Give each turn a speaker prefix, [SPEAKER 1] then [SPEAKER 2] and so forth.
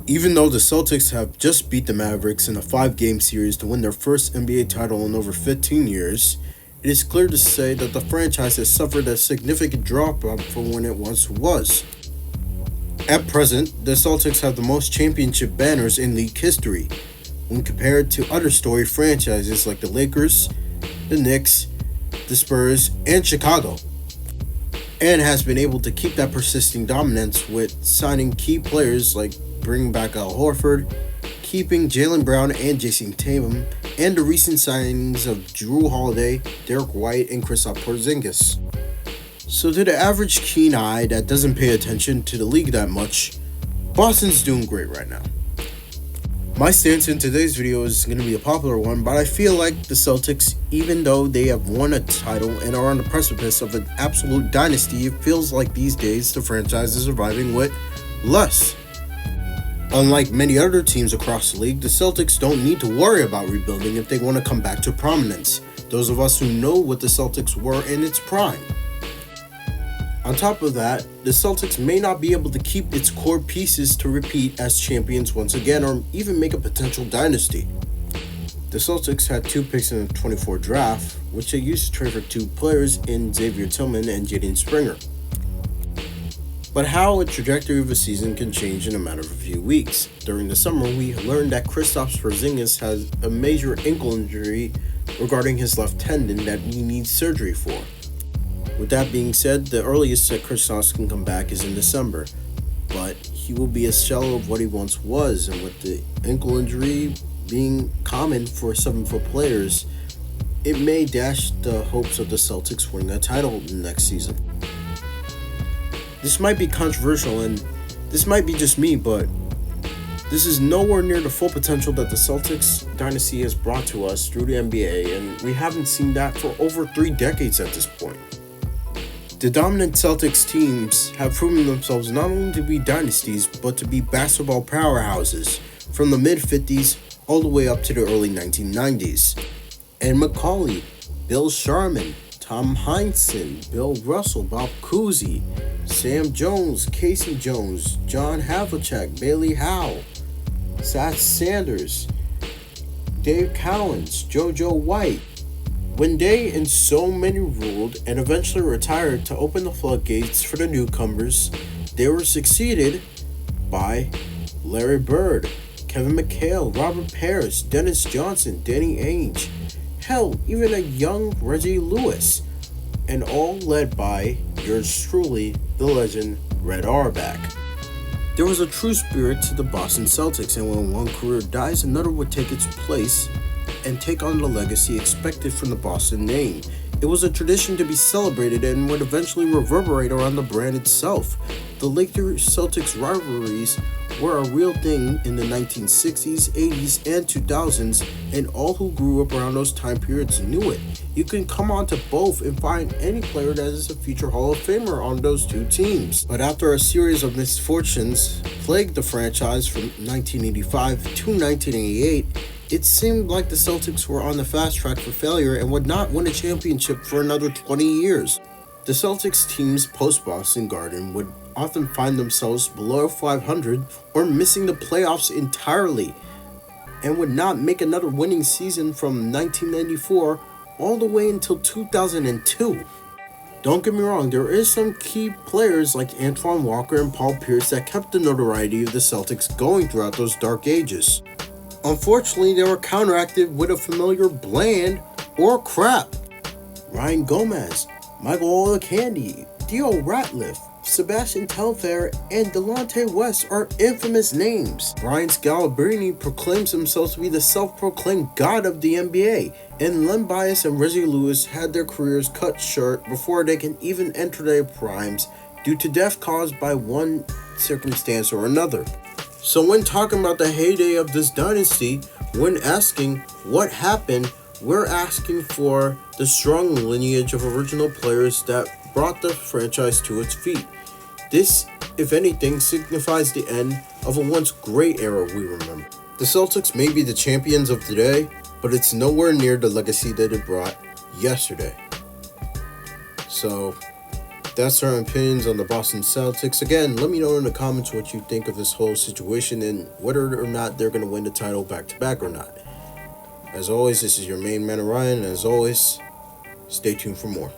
[SPEAKER 1] Even though the Celtics have just beat the Mavericks in a 5-game series to win their first NBA title in over 15 years, it is clear to say that the franchise has suffered a significant drop-off from when it once was. At present, the Celtics have the most championship banners in league history, when compared to other storied franchises like the Lakers, the Knicks, the Spurs, and Chicago, and has been able to keep that persisting dominance with signing key players like bringing back Al Horford, keeping Jaylen Brown and Jason Tatum, and the recent signings of Jrue Holiday, Derek White, and Kristaps Porzingis. So to the average keen eye that doesn't pay attention to the league that much, Boston's doing great right now. My stance in today's video is going to be a popular one, but I feel like the Celtics, even though they have won a title and are on the precipice of an absolute dynasty, it feels like these days the franchise is surviving with less. Unlike many other teams across the league, the Celtics don't need to worry about rebuilding if they want to come back to prominence, those of us who know what the Celtics were in its prime. On top of that, the Celtics may not be able to keep its core pieces to repeat as champions once again or even make a potential dynasty. The Celtics had 2 picks in the 24 draft, which they used to trade for 2 players in Xavier Tillman and Jaden Springer. But how a trajectory of a season can change in a matter of a few weeks. During the summer, we learned that Kristaps Porzingis has a major ankle injury regarding his left tendon that he needs surgery for. With that being said, the earliest that Kristaps can come back is in December, but he will be a shell of what he once was, and with the ankle injury being common for 7-foot players, it may dash the hopes of the Celtics winning a title next season. This might be controversial and this might be just me, but this is nowhere near the full potential that the Celtics dynasty has brought to us through the NBA, and we haven't seen that for over 3 decades at this point. The dominant Celtics teams have proven themselves not only to be dynasties, but to be basketball powerhouses from the mid-50s all the way up to the early 1990s. And McCauley, Bill Sharman, Tom Heinsohn, Bill Russell, Bob Cousy, Sam Jones, Casey Jones, John Havlicek, Bailey Howe, Seth Sanders, Dave Cowens, JoJo White. When they and so many ruled and eventually retired to open the floodgates for the newcomers, they were succeeded by Larry Bird, Kevin McHale, Robert Parrish, Dennis Johnson, Danny Ainge, hell, even a young Reggie Lewis, and all led by yours truly, the legend Red Auerbach. There was a true spirit to the Boston Celtics, and when one career dies, another would take its place and take on the legacy expected from the Boston name. It was a tradition to be celebrated and would eventually reverberate around the brand itself. The Lakers-Celtics rivalries were a real thing in the 1960s, 80s, and 2000s, and all who grew up around those time periods knew it. You can come on to both and find any player that is a future Hall of Famer on those 2 teams. But after a series of misfortunes plagued the franchise from 1985 to 1988, it seemed like the Celtics were on the fast track for failure and would not win a championship for another 20 years. The Celtics teams post-Boston Garden would often find themselves below 500 or missing the playoffs entirely, and would not make another winning season from 1994 all the way until 2002. Don't get me wrong, there is some key players like Antoine Walker and Paul Pierce that kept the notoriety of the Celtics going throughout those dark ages. Unfortunately, they were counteracted with a familiar bland or crap. Ryan Gomez, Michael Olowokandi, Theo Ratliff, Sebastian Telfair, and Delonte West are infamous names. Brian Scalabrine proclaims himself to be the self-proclaimed god of the NBA, and Len Bias and Reggie Lewis had their careers cut short before they can even enter their primes due to death caused by one circumstance or another. So when talking about the heyday of this dynasty, when asking what happened, we're asking for the strong lineage of original players that brought the franchise to its feet. This, if anything, signifies the end of a once great era we remember. The Celtics may be the champions of today, but it's nowhere near the legacy that it brought yesterday. So, That's our opinions on the Boston Celtics. Again, let me know in the comments what you think of this whole situation and whether or not they're going to win the title back to back or not. As always, this is your main man Ryan, and as always, stay tuned for more.